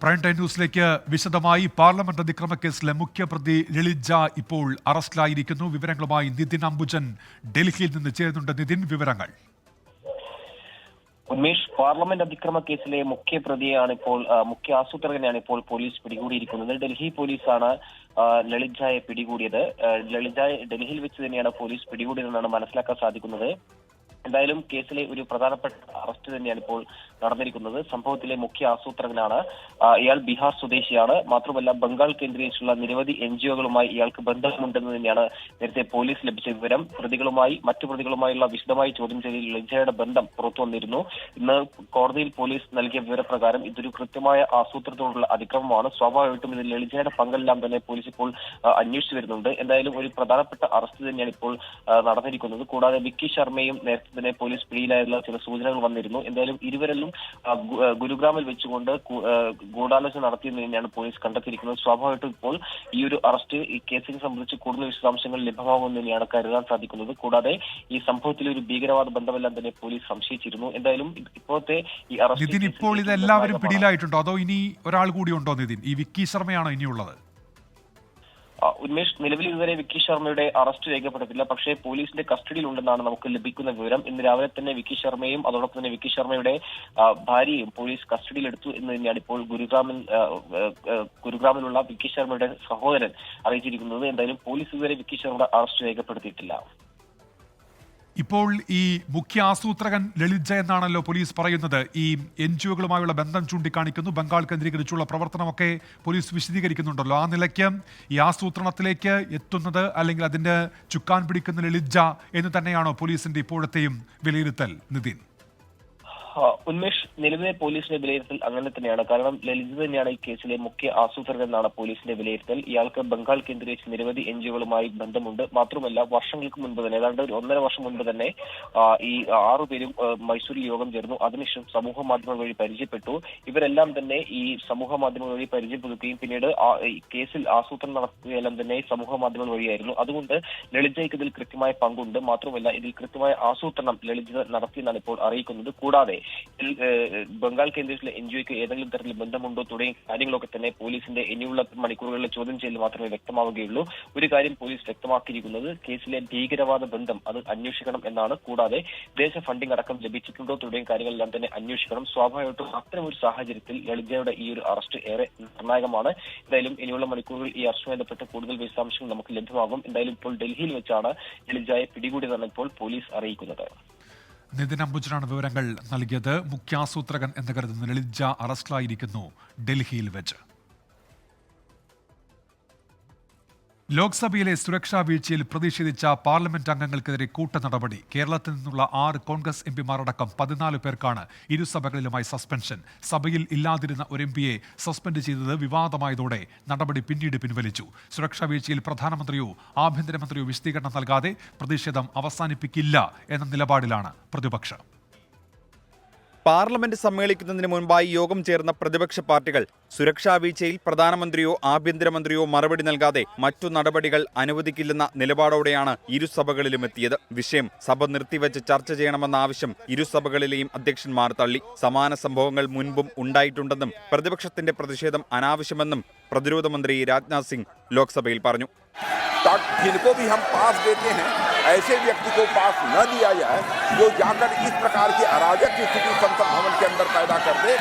Prime time ന്യൂസിലേക്ക് വിശദമായി. Parliament അതിക്രമ കേസിലെ മുഖ്യപ്രതി ലളിത് ജ ഇപ്പോൾ അറസ്റ്റിലായിരിക്കുന്നു. വിവരങ്ങളുമായി നിതിൻ അംബുജൻ ഡൽഹിയിൽ നിന്ന് ചേരുന്നുണ്ട്. നിതിൻ, വിവരങ്ങൾ. ഉന്മേഷ്, പാർലമെന്റ് അതിക്രമ കേസിലെ മുഖ്യ ആസൂത്രകനെയാണ് ഇപ്പോൾ പോലീസ് പിടികൂടിയിരിക്കുന്നത്. ഡൽഹി പോലീസാണ് ലളിത് ജയെ പിടികൂടിയത്. ലളിത് ജയെ ഡൽഹിയിൽ വെച്ച് തന്നെയാണ് പോലീസ് പിടികൂടിയതെന്നാണ് മനസ്സിലാക്കാൻ സാധിക്കുന്നത്. എന്തായാലും കേസിലെ ഒരു പ്രധാനപ്പെട്ട അറസ്റ്റ് തന്നെയാണ് ഇപ്പോൾ നടന്നിരിക്കുന്നത്. സംഭവത്തിലെ മുഖ്യ ആസൂത്രകനാണ്. ഇയാൾ ബീഹാർ സ്വദേശിയാണ്. മാത്രമല്ല ബംഗാൾ കേന്ദ്രീകരിച്ചുള്ള നിരവധി എൻജിഒകളുമായി ഇയാൾക്ക് ബന്ധമുണ്ടെന്ന് തന്നെയാണ് നേരത്തെ പോലീസ് ലഭിച്ച വിവരം. മറ്റു പ്രതികളുമായുള്ള വിശദമായി ചോദ്യം ചെയ്യൽ ലളിതയുടെ ബന്ധം പുറത്തു വന്നിരുന്നു. ഇന്ന് കോടതിയിൽ പോലീസ് നൽകിയ വിവരപ്രകാരം ഇതൊരു കൃത്യമായ ആസൂത്രണത്തോടുള്ള അതിക്രമമാണ്. സ്വാഭാവികമായിട്ടും ഇതിൽ ലളിതയുടെ പങ്കെല്ലാം തന്നെ പോലീസ് ഇപ്പോൾ അന്വേഷിച്ചു വരുന്നുണ്ട്. എന്തായാലും ഒരു പ്രധാനപ്പെട്ട അറസ്റ്റ് തന്നെയാണ് ഇപ്പോൾ നടന്നിരിക്കുന്നത്. കൂടാതെ വിക്കി ശർമ്മയും നേരത്തെ തന്നെ പോലീസ് പിടിയിലായുള്ള ചില സൂചനകൾ വന്നിരുന്നു. എന്തായാലും ഇരുവരെല്ലാം ഗുരുഗ്രാമിൽ വെച്ചുകൊണ്ട് ഗൂഢാലോചന നടത്തിയെന്ന് തന്നെയാണ് പോലീസ് കണ്ടെത്തിയിരിക്കുന്നത്. സ്വാഭാവികമായിട്ടും ഇപ്പോൾ ഈ ഒരു അറസ്റ്റ് ഈ കേസിനെ സംബന്ധിച്ച് കൂടുതൽ വിശദാംശങ്ങൾ ലഭ്യമാകുമെന്ന് തന്നെയാണ് കരുതാൻ സാധിക്കുന്നത്. കൂടാതെ ഈ സംഭവത്തിൽ ഒരു ഭീകരവാദ ബന്ധമെല്ലാം തന്നെ പോലീസ് സംശയിച്ചിരുന്നു. എന്തായാലും ഇപ്പോഴത്തെ ഈ അറസ്റ്റ് ഇപ്പോൾ ഇതെല്ലാവരും പിടിയിലായിട്ടുണ്ടോ, അതോ ഇനി ഒരാൾ കൂടി ഉണ്ടോ? നിതിൻ, ഈ വിക്കി ശർമ്മയാണോ ഇനിയുള്ളത്? ഉന്മേഷ്, നിലവിൽ ഇതുവരെ വിക്കി ശർമ്മയുടെ അറസ്റ്റ് രേഖപ്പെടുത്തില്ല. പക്ഷേ പോലീസിന്റെ കസ്റ്റഡിയിലുണ്ടെന്നാണ് നമുക്ക് ലഭിക്കുന്ന വിവരം. ഇന്ന് രാവിലെ തന്നെ വിക്കി ശർമ്മയും അതോടൊപ്പം തന്നെ വിക്കി ശർമ്മയുടെ ഭാര്യയും പോലീസ് കസ്റ്റഡിയിലെടുത്തു എന്ന് തന്നെയാണ് ഇപ്പോൾ ഗുരുഗ്രാമിലുള്ള വിക്കി ശർമ്മയുടെ സഹോദരൻ അറിയിച്ചിരിക്കുന്നത്. എന്തായാലും പോലീസ് ഇതുവരെ വിക്കി ശർമ്മയുടെ അറസ്റ്റ് രേഖപ്പെടുത്തിയിട്ടില്ല. ഇപ്പോൾ ഈ മുഖ്യ ആസൂത്രകൻ ലളിത് ജ എന്നാണല്ലോ പോലീസ് പറയുന്നത്. ഈ എൻജിഒകളുമായുള്ള ബന്ധം ചൂണ്ടിക്കാണിക്കുന്നു. ബംഗാൾ കേന്ദ്രീകരിച്ചുള്ള പ്രവർത്തനമൊക്കെ പോലീസ് വിശദീകരിക്കുന്നുണ്ടല്ലോ. ആ നിലയ്ക്ക് ഈ ആസൂത്രണത്തിലേക്ക് എത്തുന്നത് അല്ലെങ്കിൽ അതിന്റെ ചുക്കാൻ പിടിക്കുന്ന ലളിത് ജ എന്ന് തന്നെയാണോ പോലീസിന്റെ ഇപ്പോഴത്തെയും വിലയിരുത്തൽ? നിതിൻ, ഉന്മേഷ്, നിലവിലെ പോലീസിന്റെ വിലയിരുത്തൽ അങ്ങനെ തന്നെയാണ്. കാരണം ലളിത് തന്നെയാണ് ഈ കേസിലെ മുഖ്യ ആസൂത്രകൻ എന്നാണ് പോലീസിന്റെ വിലയിരുത്തൽ. ഇയാൾക്ക് ബംഗാൾ കേന്ദ്രീകരിച്ച് നിരവധി എൻജിഒകളുമായി ബന്ധമുണ്ട്. മാത്രമല്ല വർഷങ്ങൾക്ക് മുൻപ് തന്നെ, ഏതാണ്ട് ഒരു 1.5 വർഷം മുൻപ് തന്നെ ഈ 6 പേരും മൈസൂരിൽ യോഗം ചേർന്നു. അതിനുശേഷം സമൂഹ മാധ്യമങ്ങൾ വഴി പരിചയപ്പെട്ടു. ഇവരെല്ലാം തന്നെ ഈ സമൂഹ മാധ്യമങ്ങൾ വഴി പരിചയപ്പെടുകയും പിന്നീട് ഈ കേസിൽ ആസൂത്രണം നടത്തുകയെല്ലാം തന്നെ സമൂഹ മാധ്യമങ്ങൾ വഴിയായിരുന്നു. അതുകൊണ്ട് ലളിത് ജയ്ക്ക് ഇതിൽ കൃത്യമായ പങ്കുണ്ട്. മാത്രമല്ല ഇതിൽ കൃത്യമായ ആസൂത്രണം ലളിത് നടത്തിയെന്നാണ് ഇപ്പോൾ അറിയിക്കുന്നത്. കൂടാതെ ബംഗാൾ കേന്ദ്രീകരിച്ചുള്ള എൻജിഒയ്ക്ക് ഏതെങ്കിലും തരത്തിൽ ബന്ധമുണ്ടോ തുടങ്ങിയ കാര്യങ്ങളൊക്കെ തന്നെ പോലീസിന്റെ ഇനിയുള്ള മണിക്കൂറുകളിലെ ചോദ്യം ചെയ്യൽ മാത്രമേ വ്യക്തമാവുകയുള്ളൂ. ഒരു കാര്യം പോലീസ് വ്യക്തമാക്കിയിരിക്കുന്നത് കേസിലെ ഭീകരവാദ ബന്ധം അത് അന്വേഷിക്കണം എന്നാണ്. കൂടാതെ വിദേശ ഫണ്ടിംഗ് അടക്കം ലഭിച്ചിട്ടുണ്ടോ തുടങ്ങിയ കാര്യങ്ങളെല്ലാം തന്നെ അന്വേഷിക്കണം. സ്വാഭാവികമായിട്ടും അത്തരം ഒരു സാഹചര്യത്തിൽ ലളിതയുടെ ഈ ഒരു അറസ്റ്റ് ഏറെ നിർണായകമാണ്. എന്തായാലും ഇനിയുള്ള മണിക്കൂറുകളിൽ ഈ അറസ്റ്റുമായി ബന്ധപ്പെട്ട് കൂടുതൽ വിശദാംശങ്ങൾ നമുക്ക് ലഭ്യമാകും. എന്തായാലും ഇപ്പോൾ ഡൽഹിയിൽ വെച്ചാണ് ലളിതയെ പിടികൂടിയതെന്ന് ഇപ്പോൾ പോലീസ് അറിയിക്കുന്നത്. നിതിൻ അംബുജനാണ് വിവരങ്ങൾ നൽകിയത്. മുഖ്യാസൂത്രകൻ എന്ന് കരുതുന്ന ലളിത് ജ അറസ്റ്റിലായിരിക്കുന്നു ഡൽഹിയിൽ വെച്ച്. ലോക്സഭയിലെ സുരക്ഷാ വീഴ്ചയിൽ പ്രതിഷേധിച്ച പാർലമെന്റ് അംഗങ്ങൾക്കെതിരെ കൂട്ട നടപടി. കേരളത്തിൽ നിന്നുള്ള 6 കോൺഗ്രസ് എംപിമാരടക്കം 14 പേർക്കാണ് ഇരുസഭകളിലുമായി സസ്പെൻഷൻ. സഭയിൽ ഇല്ലാതിരുന്ന ഒരു എംപിയെ സസ്പെൻഡ് ചെയ്തത് വിവാദമായതോടെ നടപടി പിന്നീട് പിൻവലിച്ചു. സുരക്ഷാ വീഴ്ചയിൽ പ്രധാനമന്ത്രിയോ ആഭ്യന്തരമന്ത്രിയോ വിശദീകരണം നൽകാതെ പ്രതിഷേധം അവസാനിപ്പിക്കില്ല എന്ന നിലപാടിലാണ് പ്രതിപക്ഷം. പാർലമെന്റ് സമ്മേളിക്കുന്നതിന് മുൻപായി യോഗം ചേർന്ന പ്രതിപക്ഷ പാർട്ടികൾ സുരക്ഷാ വീഴ്ചയിൽ പ്രധാനമന്ത്രിയോ ആഭ്യന്തരമന്ത്രിയോ മറുപടി നൽകാതെ മറ്റു നടപടികൾ അനുവദിക്കില്ലെന്ന നിലപാടോടെയാണ് ഇരുസഭകളിലും എത്തിയത്. വിഷയം സഭ നിർത്തിവെച്ച് ചർച്ച ചെയ്യണമെന്ന ആവശ്യം ഇരുസഭകളിലെയും അധ്യക്ഷന്മാർ തള്ളി. സമാന സംഭവങ്ങൾ മുൻപും ഉണ്ടായിട്ടുണ്ടെന്നും പ്രതിപക്ഷത്തിന്റെ പ്രതിഷേധം അനാവശ്യമെന്നും പ്രതിരോധ മന്ത്രി രാജ്നാഥ് സിംഗ് ലോക്സഭയിൽ പറഞ്ഞു. जिनको भी हम पास देते हैं ऐसे व्यक्ति को पास न दिया जाए जो जाकर इस प्रकार की अराजक स्थिति संसद भवन के अंदर पैदा कर दे।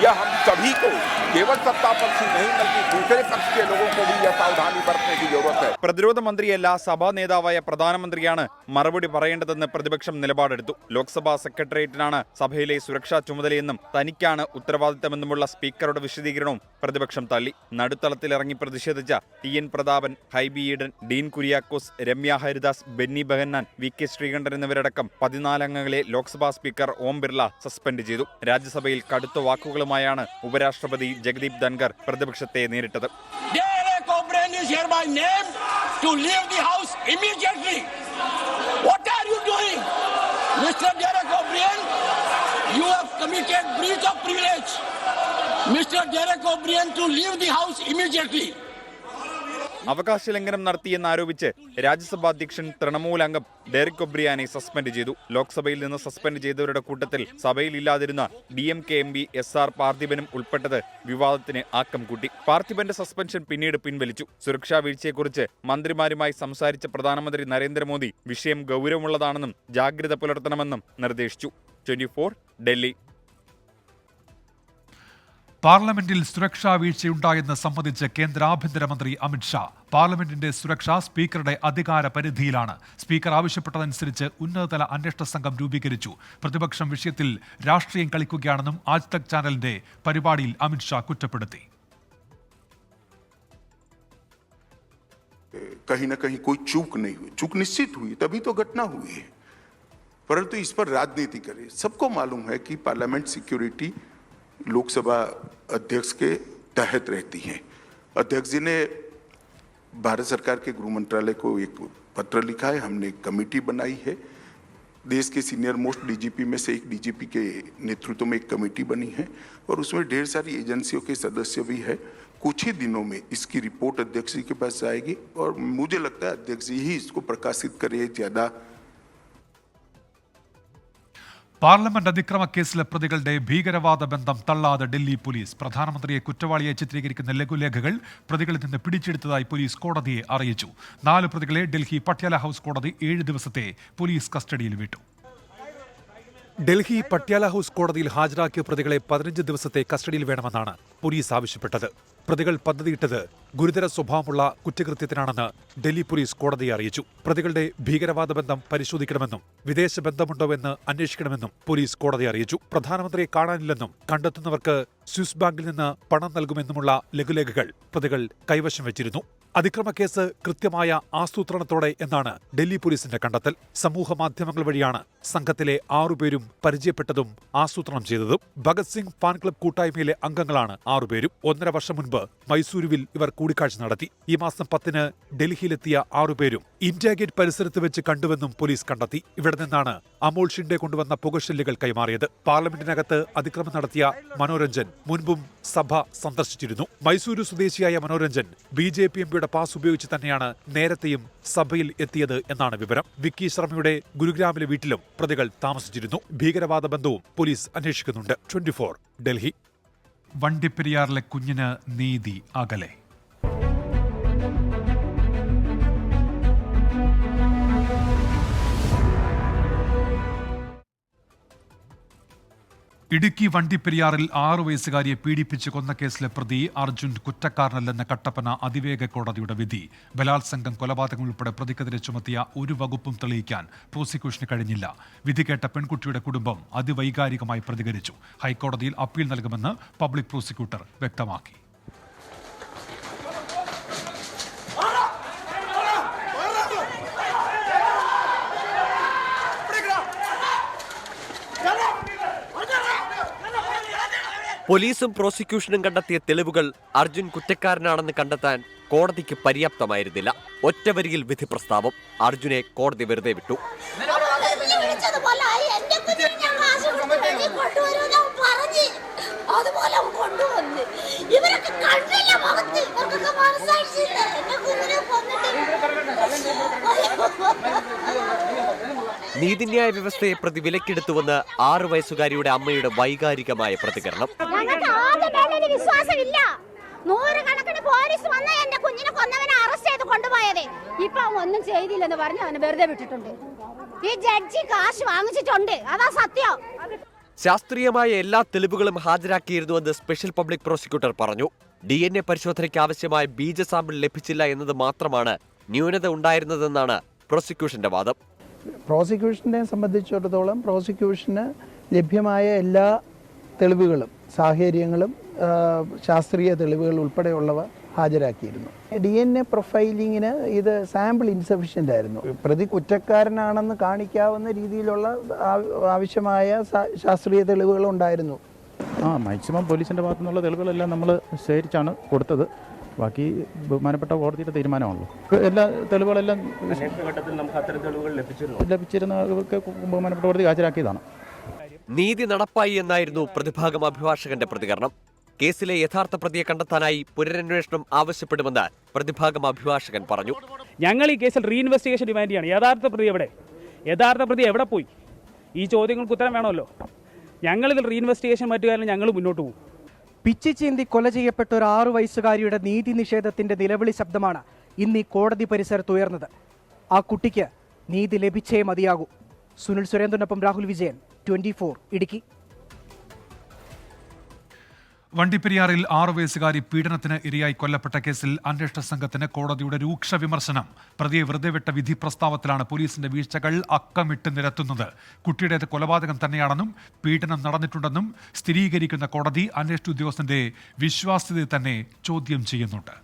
यह हम सभी को, केवल सत्ता पक्ष ही नहीं बल्कि दूसरे पक्ष के लोगों को भी यह सावधानी बरतने की जरूरत है. പ്രതിരോധ മന്ത്രിയല്ല സഭാ നേതാവായ പ്രധാനമന്ത്രിയാണ് മറുപടി പറയേണ്ടതെന്ന് പ്രതിപക്ഷം നിലപാടെടുത്തു. ലോക്സഭാ സെക്രട്ടേറിയറ്റിനാണ് സഭയിലെ സുരക്ഷാ ചുമതലയെന്നും തനിക്കാണ് ഉത്തരവാദിത്തമെന്നുമുള്ള സ്പീക്കറുടെ വിശദീകരണവും പ്രതിപക്ഷം തള്ളി. നടുത്തളത്തിലിറങ്ങി പ്രതിഷേധിച്ച ടി.എൻ. പ്രതാപൻ, ഹൈബി ഈഡൻ, ഡീൻ കുര്യാക്കോസ്, രമ്യ ഹരിദാസ്, ബെന്നി ബെഹന്നാൻ, വി.കെ. ശ്രീകണ്ഠൻ എന്നിവരടക്കം 14 അംഗങ്ങളെ ലോക്സഭാ സ്പീക്കർ ഓം ബിർള സസ്പെൻഡ് ചെയ്തു. രാജ്യസഭയിൽ കടുത്ത വാക്കുകളുമായാണ് ഉപരാഷ്ട്രപതി ജഗദീപ് ധൻഖർ പ്രതിപക്ഷത്തെ നേരിട്ടത്. Mr. Derek O'Brien to leave the house immediately. അവകാശ ലംഘനം നടത്തിയെന്നാരോപിച്ച് രാജ്യസഭാ അധ്യക്ഷൻ തൃണമൂൽ അംഗം ഡെറിക് ഒബ്രിയാനെ സസ്പെൻഡ് ചെയ്തു. ലോക്സഭയിൽ നിന്ന് സസ്പെൻഡ് ചെയ്തവരുടെ കൂട്ടത്തിൽ സഭയിൽ ഇല്ലാതിരുന്ന DMK MP SR പാർത്ഥിബനും ഉൾപ്പെട്ടത് വിവാദത്തിന് ആക്കം കൂട്ടി. പാർത്ഥിബന്റെ സസ്പെൻഷൻ പിന്നീട് പിൻവലിച്ചു. സുരക്ഷാ വീഴ്ചയെക്കുറിച്ച് മന്ത്രിമാരുമായി സംസാരിച്ച പ്രധാനമന്ത്രി നരേന്ദ്രമോദി വിഷയം ഗൗരവമുള്ളതാണെന്നും ജാഗ്രത പുലർത്തണമെന്നും നിർദ്ദേശിച്ചു. 24 ഡൽഹി. പാർലമെന്റിൽ സുരക്ഷാ വീഴ്ചയുണ്ടായെന്ന് സംബന്ധിച്ച് കേന്ദ്ര ആഭ്യന്തരമന്ത്രി അമിത്ഷാ. പാർലമെന്റിന്റെ സുരക്ഷ സ്പീക്കറുടെ അധികാര പരിധിയിലാണ്. സ്പീക്കർ ആവശ്യപ്പെട്ടതനുസരിച്ച് ഉന്നതതല അന്വേഷണ സംഘം രൂപീകരിച്ചു. പ്രതിപക്ഷം വിഷയത്തിൽ രാഷ്ട്രീയം കളിക്കുകയാണെന്നും ആജ് തക് ചാനലിന്റെ പരിപാടിയിൽ അമിത്ഷാ കുറ്റപ്പെടുത്തി. कहीं ना कहीं कोई चूक नहीं हुई, चूक निश्चित हुई तभी तो घटना हुई है, परंतु इस पर राजनीति करे। सबको मालूम है कि पार्लियामेंट सिक्योरिटी लोकसभा अध्यक्ष के तहत रहती है। अध्यक्ष जी ने भारत सरकार के गृह मंत्रालय को एक पत्र लिखा है, हमने एक कमेटी बनाई है। देश के सीनियर मोस्ट DGP में से एक DGP के नेतृत्व में एक कमेटी बनी है और उसमें ढेर सारी एजेंसियों के सदस्य भी है। कुछ ही दिनों में इसकी रिपोर्ट अध्यक्ष जी के पास जाएगी और मुझे लगता है अध्यक्ष जी ही इसको प्रकाशित करे ज्यादा। പാർലമെന്റ് അതിക്രമ കേസിലെ പ്രതികളുടെ ഭീകരവാദ ബന്ധം തള്ളാതെ ഡൽഹി പോലീസ്. പ്രധാനമന്ത്രിയെ കുറ്റവാളിയെ ചിത്രീകരിക്കുന്ന ലഘുലേഖകൾ പ്രതികളിൽ നിന്ന് പിടിച്ചെടുത്തതായി പോലീസ് കോടതിയെ അറിയിച്ചു. 4 പ്രതികളെ ഡൽഹി പട്യാല ഹൌസ് കോടതി 7 ദിവസത്തെ പോലീസ് കസ്റ്റഡിയിൽ വിട്ടു. ഡൽഹി പട്യാല ഹൌസ് കോടതിയിൽ ഹാജരാക്കിയ പ്രതികളെ 15 ദിവസത്തെ കസ്റ്റഡിയിൽ വേണമെന്നാണ് പോലീസ് ആവശ്യപ്പെട്ടത്. പ്രതികൾ പദ്ധതിയിട്ടത് ഗുരുതര സ്വഭാവമുള്ള കുറ്റകൃത്യത്തിനാണെന്ന് ഡൽഹി പോലീസ് കോടതിയെ അറിയിച്ചു. പ്രതികളുടെ ഭീകരവാദ ബന്ധം പരിശോധിക്കണമെന്നും വിദേശ ബന്ധമുണ്ടോ എന്ന് അന്വേഷിക്കണമെന്നും പോലീസ് കോടതിയെ അറിയിച്ചു. പ്രധാനമന്ത്രിയെ കാണാനില്ലെന്നും കണ്ടെത്തുന്നവർക്ക് സ്വിസ് ബാങ്കിൽ നിന്ന് പണം നൽകുമെന്നുമുള്ള ലഘുലേഖകൾ പ്രതികൾ കൈവശം വെച്ചിരുന്നു. അതിക്രമക്കേസ് കൃത്യമായ ആസൂത്രണത്തോടെ എന്നാണ് ഡൽഹി പോലീസിന്റെ കണ്ടെത്തൽ. സമൂഹ മാധ്യമങ്ങൾ വഴിയാണ് സംഘത്തിലെ 6 പേരും പരിചയപ്പെട്ടതും ആസൂത്രണം ചെയ്തതും. ഭഗത് സിംഗ് ഫാൻ ക്ലബ് കൂട്ടായ്മയിലെ അംഗങ്ങളാണ് 6 പേരും. 1.5 വർഷം മുൻപ് മൈസൂരുവിൽ ഇവർ കൂടിക്കാഴ്ച നടത്തി. ഈ മാസം 10-ന് ഡൽഹിയിലെത്തിയ 6 പേരും ഇന്ത്യ ഗേറ്റ് പരിസരത്ത് വെച്ച് കണ്ടുവെന്നും പോലീസ് കണ്ടെത്തി. ഇവിടെ നിന്നാണ് അമോൾ ഷിൻഡെ കൊണ്ടുവന്ന പുകശല്യകൾ കൈമാറിയത്. പാർലമെന്റിനകത്ത് അതിക്രമം നടത്തിയ മനോരഞ്ജൻ മുൻപും സഭ സന്ദർശിച്ചിരുന്നു. മൈസൂരു സ്വദേശിയായ മനോരഞ്ജൻ BJP MPയുടെ പാസ് ഉപയോഗിച്ച് തന്നെയാണ് നേരത്തെയും സഭയിൽ എത്തിയത് എന്നാണ് വിവരം. വിക്കി ശർമ്മയുടെ ഗുരുഗ്രാമിലെ വീട്ടിലും പ്രതികൾ താമസിച്ചിരുന്നു. ഭീകരവാദ ബന്ധവും പോലീസ് അന്വേഷിക്കുന്നുണ്ട്. 24 ഡൽഹി. വണ്ടിപ്പെരിയാറിലെ കുഞ്ഞിന് നീതി അകലെ. ഇടുക്കി വണ്ടിപ്പെരിയാറിൽ 6 വയസ്സുകാരിയെ പീഡിപ്പിച്ച് കൊന്ന കേസിലെ പ്രതി അർജുൻ കുറ്റക്കാരനല്ലെന്ന കട്ടപ്പന അതിവേഗ കോടതിയുടെ വിധി. ബലാത്സംഗം, കൊലപാതകം ഉൾപ്പെടെ പ്രതിക്കെതിരെ ചുമത്തിയ ഒരു വകുപ്പും തെളിയിക്കാൻ പ്രോസിക്യൂഷന് കഴിഞ്ഞില്ല. വിധി കേട്ട പെൺകുട്ടിയുടെ കുടുംബം അതിവൈകാരികമായി പ്രതികരിച്ചു. ഹൈക്കോടതിയിൽ അപ്പീൽ നൽകുമെന്ന് പബ്ലിക് പ്രോസിക്യൂട്ടർ വ്യക്തമാക്കി. പോലീസും പ്രോസിക്യൂഷനും കണ്ടെത്തിയ തെളിവുകൾ അർജുൻ കുറ്റക്കാരനാണെന്ന് കണ്ടെത്താൻ കോടതിക്ക് പര്യാപ്തമായിരുന്നില്ല. ഒറ്റവരിയിൽ വിധി പ്രസ്താവം. അർജുനെ കോടതി വെറുതെ വിട്ടു. നീതിന്യായ വ്യവസ്ഥയെ പ്രതി വിലക്കെടുത്തുവെന്ന് 6 വയസ്സുകാരിയുടെ അമ്മയുടെ വൈകാരികമായ പ്രതികരണം. വിശ്വാസമില്ല. 100 പോലീസ് വന്ന് എന്റെ കുഞ്ഞിനെ കൊന്നവനെ അറസ്റ്റ് ചെയ്ത് കൊണ്ടുപോയത്. ഇപ്പൊ ഒന്നും ചെയ്തില്ലെന്ന് പറഞ്ഞ് അവനെ വെറുതെ വിട്ടിട്ടുണ്ട്. ഈ ജഡ്ജി കാശ് വാങ്ങിച്ചിട്ടുണ്ട്. അതാ സത്യം. ശാസ്ത്രീയമായ എല്ലാ തെളിവുകളും ഹാജരാക്കിയിരുന്നുവെന്ന് സ്പെഷ്യൽ പബ്ലിക് പ്രോസിക്യൂട്ടർ പറഞ്ഞു. DNA പരിശോധനയ്ക്ക് ആവശ്യമായ ബീജ സാമ്പിൾ ലഭിച്ചില്ല എന്നത് മാത്രമാണ് ന്യൂനത ഉണ്ടായിരുന്നതെന്നാണ് പ്രോസിക്യൂഷന്റെ വാദം. പ്രോസിക്യൂഷനെ സംബന്ധിച്ചിടത്തോളം പ്രോസിക്യൂഷന് ലഭ്യമായ എല്ലാ തെളിവുകളും സാഹചര്യങ്ങളും ശാസ്ത്രീയ തെളിവുകൾ ഉൾപ്പെടെയുള്ളവ ഹാജരാക്കിയിരുന്നു. DNA പ്രൊഫൈലിങ്ങിന് ഇത് സാമ്പിൾ ഇൻസഫിഷ്യൻ്റ് ആയിരുന്നു. പ്രതി കുറ്റക്കാരനാണെന്ന് കാണിക്കാവുന്ന രീതിയിലുള്ള ആവശ്യമായ ശാസ്ത്രീയ തെളിവുകൾ ഉണ്ടായിരുന്നു. മാക്സിമം പോലീസിൻ്റെ ഭാഗത്തു നിന്നുള്ള തെളിവുകളെല്ലാം നമ്മൾ ശേഖരിച്ചാണ് കൊടുത്തത്. ബാക്കി ബഹുമാനപ്പെട്ട കോടതിയുടെ തീരുമാനമാണല്ലോ. എല്ലാ തെളിവുകളെല്ലാം ലഭിച്ചിരുന്നവർക്ക് ബഹുമാനപ്പെട്ട കോടതി ഹാജരാക്കിയതാണ്. നീതി നടപ്പായി എന്നായിരുന്നു പ്രതിഭാഗം അഭിഭാഷകന്റെ പ്രതികരണം. കേസിലെ യഥാർത്ഥ പ്രതിയെ കണ്ടെത്താനായി പുനരന്വേഷണം ആവശ്യപ്പെടുമെന്ന് പ്രതിഭാഗം അഭിഭാഷകൻ പറഞ്ഞു. ഞങ്ങൾ ഈ കേസിൽ റീഇൻവെസ്റ്റിഗേഷൻ ഡിമാൻഡ് ചെയ്യാണ്. യഥാർത്ഥ പ്രതി എവിടെ പോയി? ഈ ചോദ്യങ്ങൾക്ക് ഉത്തരം വേണമല്ലോ. ഞങ്ങളിതിൽ റീഇൻവെസ്റ്റിഗേഷൻ മറ്റുകാരണം ഞങ്ങൾ മുന്നോട്ട് പോകും. പിച്ചിച്ചീന്തി കൊല ചെയ്യപ്പെട്ട ഒരു 6 വയസ്സുകാരിയുടെ നീതി നിഷേധത്തിന്റെ നിലവിളി ശബ്ദമാണ് ഇന്ന് ഈ കോടതി പരിസരത്ത് ഉയർന്നത്. ആ കുട്ടിക്ക് നീതി ലഭിച്ചേ മതിയാകൂ. സുനിൽ സുരേന്ദ്രനൊപ്പം രാഹുൽ വിജയൻ, 24 ഇടുക്കി. വണ്ടിപ്പെരിയാറിൽ 6 വയസ്സുകാരി പീഡനത്തിന് ഇരയായി കൊല്ലപ്പെട്ട കേസിൽ അന്വേഷണ സംഘത്തിന് കോടതിയുടെ രൂക്ഷ വിമർശനം. പ്രതിയെ വെറുതെ വിട്ട വിധി പ്രസ്താവത്തിലാണ് പോലീസിന്റെ വീഴ്ചകൾ അക്കമിട്ട് നിരത്തുന്നത്. കുട്ടിയുടേത് കൊലപാതകം തന്നെയാണെന്നും പീഡനം നടന്നിട്ടുണ്ടെന്നും സ്ഥിരീകരിക്കുന്ന കോടതി അന്വേഷണ ഉദ്യോഗസ്ഥന്റെ വിശ്വാസ്യതയെ തന്നെ ചോദ്യം ചെയ്യുന്നുണ്ട്.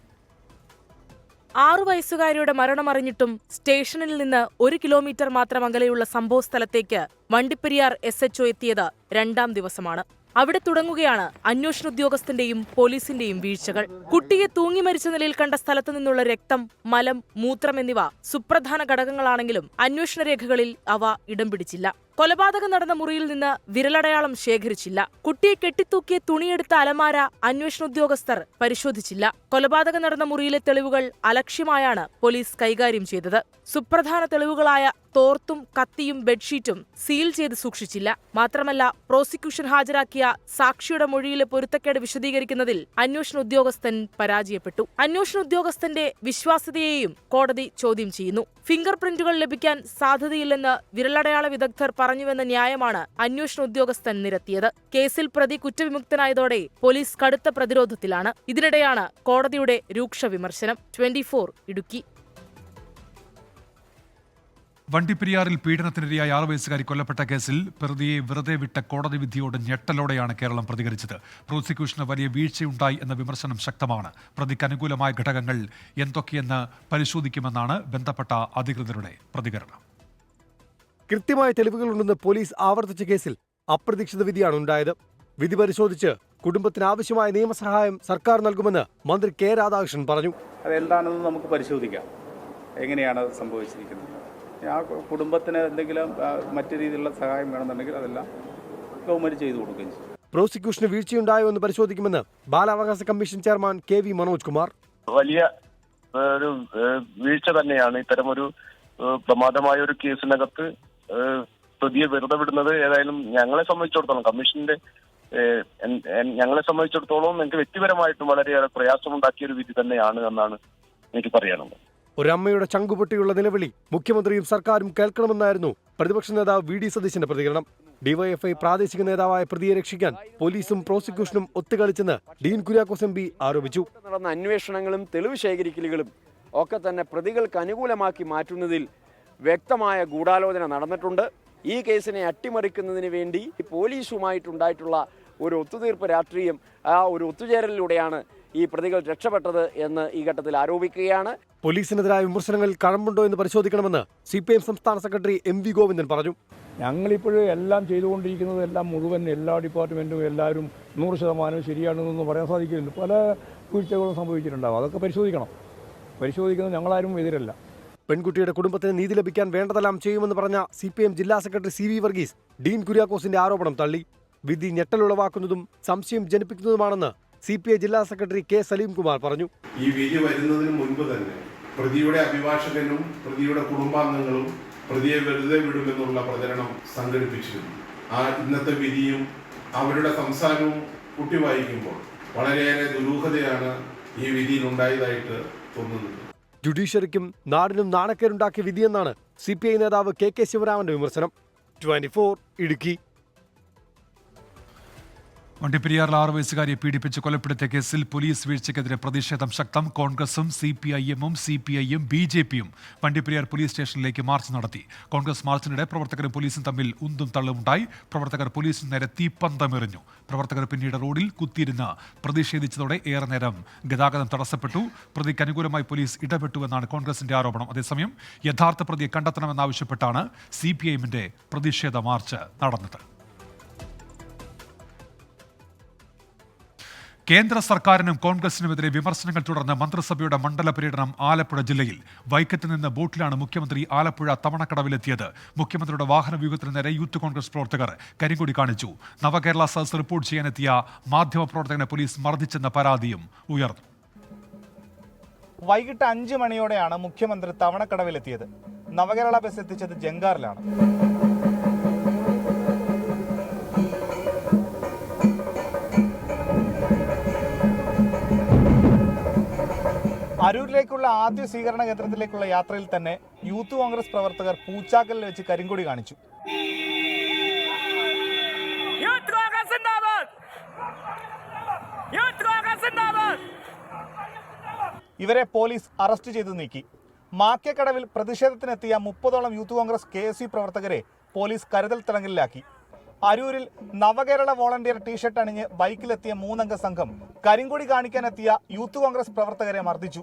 6 വയസ്സുകാരിയുടെ മരണമറിഞ്ഞിട്ടും സ്റ്റേഷനിൽ നിന്ന് 1 കിലോമീറ്റർ മാത്രം അകലെയുള്ള സംഭവസ്ഥലത്തേക്ക് വണ്ടിപ്പെരിയാർ SHO എത്തിയത് 2ാം ദിവസമാണ്. അവിടെ തുടങ്ങുകയാണ് അന്വേഷണ ഉദ്യോഗസ്ഥന്റെയും പോലീസിന്റെയും വീഴ്ചകൾ. കുട്ടിയെ തൂങ്ങി മരിച്ച നിലയിൽ കണ്ട സ്ഥലത്തു നിന്നുള്ള രക്തം, മലം, മൂത്രം എന്നിവ സുപ്രധാന ഘടകങ്ങളാണെങ്കിലും അന്വേഷണ രേഖകളിൽ അവ ഇടം പിടിച്ചില്ല. കൊലപാതകം നടന്ന മുറിയിൽ നിന്ന് വിരലടയാളം ശേഖരിച്ചില്ല. കുട്ടിയെ കെട്ടിത്തൂക്കിയ തുണിയെടുത്ത അലമാര അന്വേഷണ ഉദ്യോഗസ്ഥർ പരിശോധിച്ചില്ല. കൊലപാതകം നടന്ന മുറിയിലെ തെളിവുകൾ അലക്ഷ്യമായാണ് പോലീസ് കൈകാര്യം ചെയ്തത്. സുപ്രധാന തെളിവുകളായ തോർത്തും കത്തിയും ബെഡ്ഷീറ്റും സീൽ ചെയ്ത് സൂക്ഷിച്ചില്ല. മാത്രമല്ല, പ്രോസിക്യൂഷൻ ഹാജരാക്കിയ സാക്ഷിയുടെ മൊഴിയിലെ പൊരുത്തക്കേട് വിശദീകരിക്കുന്നതിൽ അന്വേഷണ ഉദ്യോഗസ്ഥൻ പരാജയപ്പെട്ടു. അന്വേഷണ ഉദ്യോഗസ്ഥന്റെ വിശ്വാസ്യതയെയും കോടതി ചോദ്യം ചെയ്യുന്നു. ഫിംഗർ പ്രിന്റുകൾ ലഭിക്കാൻ സാധ്യതയില്ലെന്ന് വിരലടയാള വിദഗ്ധർ പറഞ്ഞുവെന്ന ന്യായമാണ് അന്വേഷണ ഉദ്യോഗസ്ഥൻ നിരത്തിയത്. കേസിൽ പ്രതി കുറ്റവിമുക്തനായതോടെ പോലീസ് കടുത്ത പ്രതിരോധത്തിലാണ്. ഇതിനിടെയാണ് കോടതിയുടെ രൂക്ഷ വിമർശനം. 24 ഇടുക്കി. വണ്ടിപ്പെരിയാറിൽ പീഡനത്തിനിരയായ 6 വയസ്സുകാരി കൊല്ലപ്പെട്ട കേസിൽ പ്രതിയെ വെറുതെ വിട്ട കോടതി വിധിയോട് ഞെട്ടലോടെയാണ് കേരളം പ്രതികരിച്ചത്. പ്രോസിക്യൂഷന് വലിയ വീഴ്ചയുണ്ടായി എന്ന വിമർശനം ശക്തമാണ്. പ്രതിക്ക് അനുകൂലമായ ഘടകങ്ങൾ എന്തൊക്കെയെന്ന് പരിശോധിക്കുമെന്നാണ് ബന്ധപ്പെട്ട അധികൃതരുടെ പ്രതികരണം. കൃത്യമായ തെളിവുകളുണ്ടെന്ന് പോലീസ് ആവർത്തിച്ച കേസിൽ അപ്രതീക്ഷിത വിധിയാണ് ഉണ്ടായത്. വിധി പരിശോധിച്ച് കുടുംബത്തിന് ആവശ്യമായ നിയമസഹായം സർക്കാർ നൽകുമെന്ന് മന്ത്രി കെ രാധാകൃഷ്ണൻ പറഞ്ഞു. അതെന്താണെന്ന് നമുക്ക് പരിശോധിക്കാം, എങ്ങനെയാണ് അത് സംഭവിച്ചിരിക്കുന്നത്. ആ കുടുംബത്തിന് എന്തെങ്കിലും മറ്റു രീതിയിലുള്ള സഹായം വേണമെന്നുണ്ടെങ്കിൽ അതെല്ലാം ഗവൺമെന്റ് ചെയ്തു കൊടുക്കുകയും ചെയ്യും. പ്രോസിക്യൂഷന് വീഴ്ചയുണ്ടായോ എന്ന് പരിശോധിക്കുമെന്ന് ബാലാവകാശ commission chairman KV Manoj Kumar. വലിയ ഒരു വീഴ്ച തന്നെയാണ് ഇത്തരമൊരു പ്രമാദമായ ഒരു കേസിനകത്ത് പ്രതിയെ വെറുതെ വിടുന്നത്. ഏതായാലും ഞങ്ങളെ സംബന്ധിച്ചിടത്തോളം, കമ്മീഷന്റെ ഞങ്ങളെ സംബന്ധിച്ചിടത്തോളം എനിക്ക് വ്യക്തിപരമായിട്ടും വളരെയേറെ പ്രയാസമുണ്ടാക്കിയ ഒരു വിധി തന്നെയാണ് എന്നാണ് എനിക്ക് പറയാനുള്ളത്. ഒരമ്മയുടെ ചങ്കുപൊട്ടിയുള്ള നിലവിളി മുഖ്യമന്ത്രിയും സർക്കാരും കേൾക്കണമെന്നായിരുന്നു പ്രതിപക്ഷ നേതാവ് VD സതീശന്റെ പ്രതികരണം. ഡിവൈഎഫ്ഐ പ്രാദേശിക നേതാവായ പ്രതിയെ രക്ഷിക്കാൻ പോലീസും പ്രോസിക്യൂഷനും ഒത്തുകളിച്ചെന്ന് ഡീൻ കുര്യാക്കോസ് MP ആരോപിച്ചു. നടന്ന അന്വേഷണങ്ങളും തെളിവ് ശേഖരിക്കലുകളും ഒക്കെ തന്നെ പ്രതികൾക്ക് അനുകൂലമാക്കി മാറ്റുന്നതിൽ വ്യക്തമായ ഗൂഢാലോചന നടന്നിട്ടുണ്ട്. ഈ കേസിനെ അട്ടിമറിക്കുന്നതിന് വേണ്ടി പോലീസുമായിട്ടുണ്ടായിട്ടുള്ള ഒരു ഒത്തുതീർപ്പ് രാഷ്ട്രീയം, ആ ഒരു ഒത്തുചേരലിലൂടെയാണ് ഈ പ്രതികൾ രക്ഷപ്പെട്ടത് എന്ന് ഈ ഘട്ടത്തിൽ ആരോപിക്കുകയാണ്. പോലീസിനെതിരായ വിമർശനങ്ങളിൽ കഴമ്പുണ്ടോ എന്ന് പരിശോധിക്കണമെന്ന് CPIM സംസ്ഥാന സെക്രട്ടറി MV ഗോവിന്ദൻ പറഞ്ഞു. ഞങ്ങളിപ്പോഴും എല്ലാം ചെയ്തുകൊണ്ടിരിക്കുന്നത് മുഴുവൻ എല്ലാ ഡിപ്പാർട്ട്മെൻറ്റും എല്ലാവരും 100% ശരിയാണെന്നൊന്നും പറയാൻ സാധിക്കില്ല. പല വീഴ്ചകളും സംഭവിച്ചിട്ടുണ്ടാകും. അതൊക്കെ പരിശോധിക്കുന്നത് ഞങ്ങളാരും എതിരല്ല. പെൺകുട്ടിയുടെ കുടുംബത്തിന് നീതി ലഭിക്കാൻ വേണ്ടതെല്ലാം ചെയ്യുമെന്ന് പറഞ്ഞ CPIM ജില്ലാ സെക്രട്ടറി CV വർഗീസ് ഡീൻ കുര്യാക്കോസിന്റെ ആരോപണം തള്ളി. വിധി ഞെട്ടലുളവാക്കുന്നതും സംശയം ജനിപ്പിക്കുന്നതുമാണെന്ന് CPI ജില്ലാ സെക്രട്ടറി K സലീം കുമാർ പറഞ്ഞു. ഈ വിധി വരുന്നതിന് മുൻപ് തന്നെ പ്രതിയുടെ അഭിഭാഷകനും പ്രതിയുടെ കുടുംബാംഗങ്ങളും പ്രതിയെ വെറുതെ വിടുമെന്നുള്ള പ്രചരണം സംഘടിപ്പിച്ചിരുന്നു. ആ ഇന്നത്തെ വിധിയും അവരുടെ സംസാരവും കുട്ടി വായിക്കുമ്പോൾ വളരെയേറെ ദുരൂഹതയാണ് ഈ വിധിയിൽ ഉണ്ടായതായിട്ട് തോന്നുന്നത്. ജുഡീഷ്യറിക്കും നാടിനും നാണക്കേടുണ്ടാക്കിയ വിധിയെന്നാണ് CPI നേതാവ് KK ശിവരാമന്റെ വിമർശനം. 24 ഇടുക്കി. വണ്ടിപ്പെരിയാറിൽ 6 വയസ്സുകാരിയെ പീഡിപ്പിച്ച് കൊലപ്പെടുത്തിയ കേസിൽ പോലീസ് വീഴ്ചയ്ക്കെതിരെ പ്രതിഷേധം ശക്തം. കോൺഗ്രസും CPIM-ഉം CPI-യും BJP-യും വണ്ടിപ്പെരിയാർ പോലീസ് സ്റ്റേഷനിലേക്ക് മാർച്ച് നടത്തി. കോൺഗ്രസ് മാർച്ചിനിടെ പ്രവർത്തകരും പോലീസും തമ്മിൽ ഉന്തും തള്ളുമുണ്ടായി. പ്രവർത്തകർ പോലീസിന് നേരെ തീപ്പന്തമെറിഞ്ഞു. പ്രവർത്തകർ പിന്നീട് റോഡിൽ കുത്തിയിരുന്ന് പ്രതിഷേധിച്ചതോടെ ഏറെ നേരം ഗതാഗതം തടസ്സപ്പെട്ടു. പ്രതിക്ക് അനുകൂലമായി പോലീസ് ഇടപെട്ടുവെന്നാണ് കോൺഗ്രസിന്റെ ആരോപണം. അതേസമയം യഥാർത്ഥ പ്രതിയെ കണ്ടെത്തണമെന്നാവശ്യപ്പെട്ടാണ് CPI-ന്റെ പ്രതിഷേധ മാർച്ച് നടന്നത്. കേന്ദ്ര സർക്കാരിനും കോൺഗ്രസിനുമെതിരെ വിമർശനങ്ങൾ തുടർന്ന് മന്ത്രിസഭയുടെ മണ്ഡല പര്യടനം ആലപ്പുഴ ജില്ലയിൽ. വൈക്കത്ത് നിന്ന് ബോട്ടിലാണ് മുഖ്യമന്ത്രി ആലപ്പുഴ തവണക്കടവിലെത്തിയത്. മുഖ്യമന്ത്രിയുടെ വാഹനവ്യൂഹത്തിന് നേരെ യൂത്ത് കോൺഗ്രസ് പ്രവർത്തകർ കരിങ്കൊടി കാണിച്ചു. നവകേരള സദസ് റിപ്പോർട്ട് ചെയ്യാനെത്തിയ മാധ്യമപ്രവർത്തകനെ പോലീസ് മർദ്ദിച്ചെന്ന പരാതിയും ഉയർന്നു. വൈകിട്ട് 5 മണിയോടെയാണ് മുഖ്യമന്ത്രി തവണക്കടവിലെത്തിയത്. നവകേരള ബസ് എത്തിച്ചത് ജങ്കാറിലാണ്. അരൂരിലേക്കുള്ള ആദ്യ സ്വീകരണ കേന്ദ്രത്തിലേക്കുള്ള യാത്രയിൽ തന്നെ യൂത്ത് കോൺഗ്രസ് പ്രവർത്തകർ പൂച്ചാക്കലിൽ വെച്ച് കരിങ്കൊടി കാണിച്ചു. ഇവരെ പോലീസ് അറസ്റ്റ് ചെയ്തു നീക്കി. മാക്കേക്കടവിൽ പ്രതിഷേധത്തിനെത്തിയ 30ഓളം യൂത്ത് കോൺഗ്രസ് KSU പ്രവർത്തകരെ പോലീസ് കരുതൽ തടങ്കലിലാക്കി. അരൂരിൽ നവകേരള വോളണ്ടിയർ ടീഷർട്ട് അണിഞ്ഞ് ബൈക്കിലെത്തിയ 3 അംഗ സംഘം കരിങ്കൊടി കാണിക്കാനെത്തിയ യൂത്ത് കോൺഗ്രസ് പ്രവർത്തകരെ മർദ്ദിച്ചു.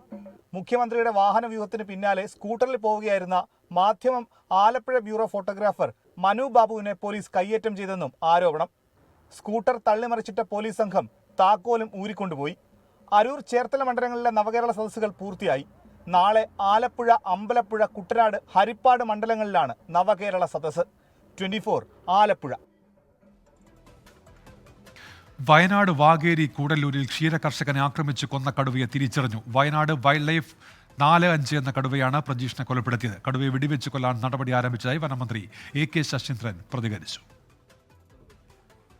മുഖ്യമന്ത്രിയുടെ വാഹനവ്യൂഹത്തിന് പിന്നാലെ സ്കൂട്ടറിൽ പോവുകയായിരുന്ന മാധ്യമം ആലപ്പുഴ ബ്യൂറോ ഫോട്ടോഗ്രാഫർ മനു ബാബുവിനെ പോലീസ് കയ്യേറ്റം ചെയ്തെന്നും ആരോപണം. സ്കൂട്ടർ തള്ളിമറിച്ചിട്ട പോലീസ് സംഘം താക്കോലും ഊരിക്കൊണ്ടുപോയി. അരൂർ, ചേർത്തല മണ്ഡലങ്ങളിലെ നവകേരള സദസ്സുകൾ പൂർത്തിയായി. നാളെ ആലപ്പുഴ, അമ്പലപ്പുഴ, കുട്ടനാട്, ഹരിപ്പാട് മണ്ഡലങ്ങളിലാണ് നവകേരള സദസ്സ്. 24 ആലപ്പുഴ. വയനാട് വാഗേരി കൂടല്ലൂരിൽ ക്ഷീരകർഷകനെ ആക്രമിച്ച് കൊന്ന കടുവയെ തിരിച്ചറിഞ്ഞു. വയനാട് വൈൽഡ് ലൈഫ് 4-5 എന്ന കടുവയാണ് പ്രജീഷിനെ കൊലപ്പെടുത്തിയത്. കടുവയെ വെടിവെച്ച് കൊല്ലാൻ നടപടി ആരംഭിച്ചതായി വനമന്ത്രി AK ശശീന്ദ്രൻ പ്രതികരിച്ചു.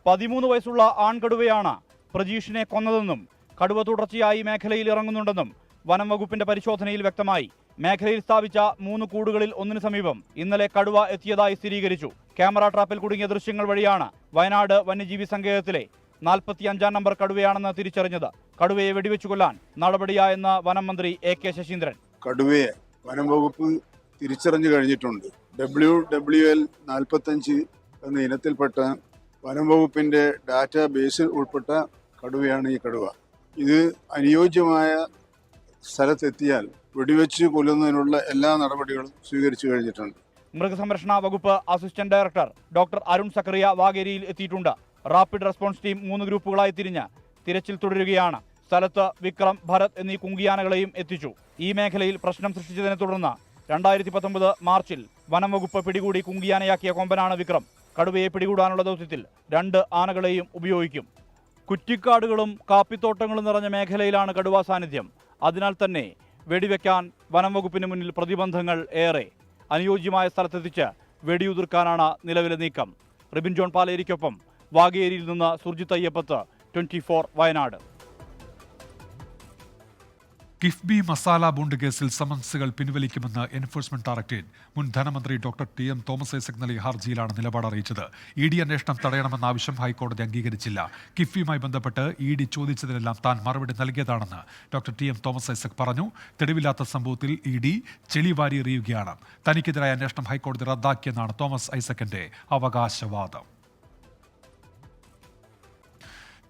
13 വയസ്സുള്ള ആൺകടുവയാണ് പ്രജീഷിനെ കൊന്നതെന്നും കടുവ തുടർച്ചയായി മേഖലയിൽ ഇറങ്ങുന്നുണ്ടെന്നും വനം വകുപ്പിന്റെ പരിശോധനയിൽ വ്യക്തമായി. മേഖലയിൽ സ്ഥാപിച്ച 3 കൂടുകളിൽ ഒന്നിനു സമീപം ഇന്നലെ കടുവ എത്തിയതായി സ്ഥിരീകരിച്ചു. ക്യാമറ ട്രാപ്പിൽ കുടുങ്ങിയ ദൃശ്യങ്ങൾ വഴിയാണ് വയനാട് വന്യജീവി സങ്കേതത്തിലെ 45-ാം നമ്പർ കടുവയാണെന്ന് തിരിച്ചറിഞ്ഞത്. കടുവയെ വെടിവെച്ചു കൊല്ലാൻ നടപടിയായെന്ന് വനം മന്ത്രി AK ശശീന്ദ്രൻ. കടുവയെ വനം വകുപ്പ് തിരിച്ചറിഞ്ഞു കഴിഞ്ഞിട്ടുണ്ട്. WWL 45 എന്ന ഇനത്തിൽപ്പെട്ട വനം വകുപ്പിന്റെ ഡാറ്റാ ബേസിൽ ഉൾപ്പെട്ട കടുവയാണ് ഈ കടുവ. ഇത് അനുയോജ്യമായ സ്ഥലത്തെത്തിയാൽ വെടിവെച്ച് കൊല്ലുന്നതിനുള്ള എല്ലാ നടപടികളും സ്വീകരിച്ചു കഴിഞ്ഞിട്ടുണ്ട്. മൃഗസംരക്ഷണ വകുപ്പ് assistant director doctor Arun Zachariah വാഗേരിയിൽ എത്തിയിട്ടുണ്ട്. റാപ്പിഡ് റെസ്പോൺസ് ടീം 3 ഗ്രൂപ്പുകളായി തിരിഞ്ഞ് തിരച്ചിൽ തുടരുകയാണ്. സ്ഥലത്ത് വിക്രം, ഭരത് എന്നീ കുങ്കിയാനകളെയും എത്തിച്ചു. ഈ മേഖലയിൽ പ്രശ്നം സൃഷ്ടിച്ചതിനെ തുടർന്ന് 2019 മാർച്ചിൽ വനം വകുപ്പ് പിടികൂടി കുങ്കിയാനയാക്കിയ കൊമ്പനാണ് വിക്രം. കടുവയെ പിടികൂടാനുള്ള ദൗത്യത്തിൽ 2 ആനകളെയും ഉപയോഗിക്കും. കുറ്റിക്കാടുകളും കാപ്പിത്തോട്ടങ്ങളും നിറഞ്ഞ മേഖലയിലാണ് കടുവാ സാന്നിധ്യം. അതിനാൽ തന്നെ വെടിവെക്കാൻ വനം വകുപ്പിന് മുന്നിൽ പ്രതിബന്ധങ്ങൾ ഏറെ. അനുയോജ്യമായ സ്ഥലത്തെത്തിച്ച് വെടിയുതിർക്കാനാണ് നിലവിലെ നീക്കം. റിബിൻ ജോൺ പാലേരിക്കൊപ്പം വാഗേരിയിൽ നിന്ന് സുർജിത്ത് അയ്യപ്പത്ത്, 24 വയനാട്. കിഫ്ബി മസാല ബോണ്ട് കേസിൽ സമൻസുകൾ പിൻവലിക്കുമെന്ന് എൻഫോഴ്സ്മെന്റ് ഡയറക്ടറേറ്റ്. മുൻ ധനമന്ത്രി ഡോക്ടർ TM തോമസ് ഐസക് നൽകിയ ഹർജിയിലാണ് നിലപാട് അറിയിച്ചത്. ED അന്വേഷണം തടയണമെന്ന ആവശ്യം ഹൈക്കോടതി അംഗീകരിച്ചില്ല. കിഫ്ബിയുമായി ബന്ധപ്പെട്ട് ED ചോദിച്ചതിനെല്ലാം താൻ മറുപടി നൽകിയതാണെന്ന് ഡോക്ടർ TM തോമസ് ഐസക് പറഞ്ഞു. തെളിവില്ലാത്ത സംഭവത്തിൽ ED ചെളിവാരി എറിയുകയാണ്. തനിക്കെതിരായ അന്വേഷണം ഹൈക്കോടതി റദ്ദാക്കിയെന്നാണ് തോമസ് ഐസക്കിന്റെ അവകാശവാദം.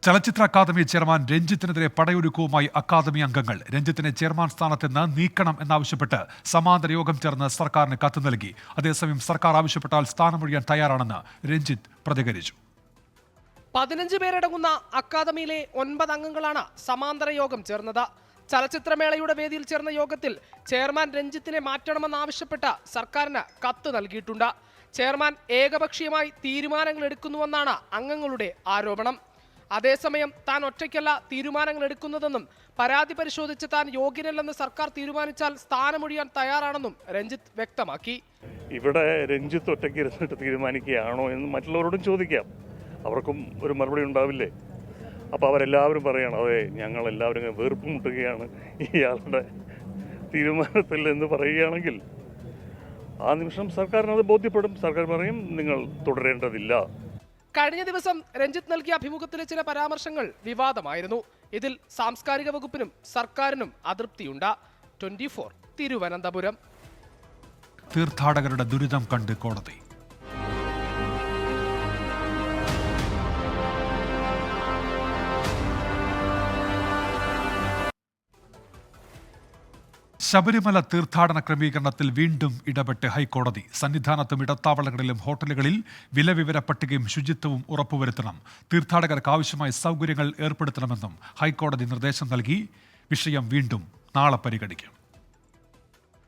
ചലച്ചിത്ര അക്കാദമി ചെയർമാൻ രഞ്ജിത്തിനെതിരെ പടയൊരുക്കവുമായി അക്കാദമി അംഗങ്ങൾ. രഞ്ജിത്തിനെ ചെയർമാൻ സ്ഥാനത്ത് നിന്ന് നീക്കണം എന്നാവശ്യപ്പെട്ട് സമാന്തര യോഗം ചേർന്ന് സർക്കാരിന് കത്ത് നൽകി. അതേസമയം സർക്കാർ ആവശ്യപ്പെട്ടാൽ സ്ഥാനമൊഴിയാൻ തയ്യാറാണെന്ന് രഞ്ജിത്ത് പ്രതികരിച്ചു. 15 പേരടങ്ങുന്ന അക്കാദമിയിലെ 9 അംഗങ്ങളാണ് സമാന്തര യോഗം ചേർന്നത്. ചലച്ചിത്രമേളയുടെ വേദിയിൽ ചേർന്ന യോഗത്തിൽ ചെയർമാൻ രഞ്ജിത്തിനെ മാറ്റണമെന്നാവശ്യപ്പെട്ട് സർക്കാരിന് കത്ത് നൽകിയിട്ടുണ്ട്. ചെയർമാൻ ഏകപക്ഷീയമായി തീരുമാനങ്ങൾ എടുക്കുന്നുവെന്നാണ് അംഗങ്ങളുടെ ആരോപണം. അതേസമയം താൻ ഒറ്റയ്ക്കല്ല തീരുമാനങ്ങൾ എടുക്കുന്നതെന്നും പരാതി പരിശോധിച്ച് താൻ യോഗ്യനല്ലെന്ന് സർക്കാർ തീരുമാനിച്ചാൽ സ്ഥാനമൊഴിയാൻ തയ്യാറാണെന്നും രഞ്ജിത്ത് വ്യക്തമാക്കി. ഇവിടെ രഞ്ജിത്ത് ഒറ്റയ്ക്ക് ഇരുന്നിട്ട് തീരുമാനിക്കുകയാണോ എന്ന് മറ്റുള്ളവരോടും ചോദിക്കാം. അവർക്കും ഒരു മറുപടി ഉണ്ടാവില്ലേ? അപ്പോൾ അവരെല്ലാവരും പറയണം, അതെ ഞങ്ങളെല്ലാവരും വീർപ്പുമുട്ടുകയാണ് ഇയാളുടെ തീരുമാനത്തിൽ എന്ന് പറയുകയാണെങ്കിൽ ആ നിമിഷം സർക്കാരിനത് ബോധ്യപ്പെടും. സർക്കാർ പറയും നിങ്ങൾ തുടരേണ്ടതില്ല. കഴിഞ്ഞ ദിവസം രഞ്ജിത്ത് നൽകിയ അഭിമുഖത്തിലെ ചില പരാമർശങ്ങൾ വിവാദമായിരുന്നു. ഇതിൽ സാംസ്കാരിക വകുപ്പിനും സർക്കാരിനും അതൃപ്തിയുണ്ട്. 24 തിരുവനന്തപുരം. തീർത്ഥാടകരുടെ ദുരിതം കണ്ട് കോടതി. ശബരിമല തീർത്ഥാടന ക്രമീകരണത്തിൽ വീണ്ടും ഇടപെട്ട് ഹൈക്കോടതി. സന്നിധാനത്തും ഇടത്താവളങ്ങളിലും ഹോട്ടലുകളിൽ വിലവിവര പട്ടികയും ശുചിത്വവും ഉറപ്പുവരുത്തണം. തീർത്ഥാടകർക്ക് ആവശ്യമായ സൗകര്യങ്ങൾ ഏർപ്പെടുത്തണമെന്നും ഹൈക്കോടതി നിർദ്ദേശം നൽകി. വിഷയം വീണ്ടും നാളെ പരിഗണിക്കും.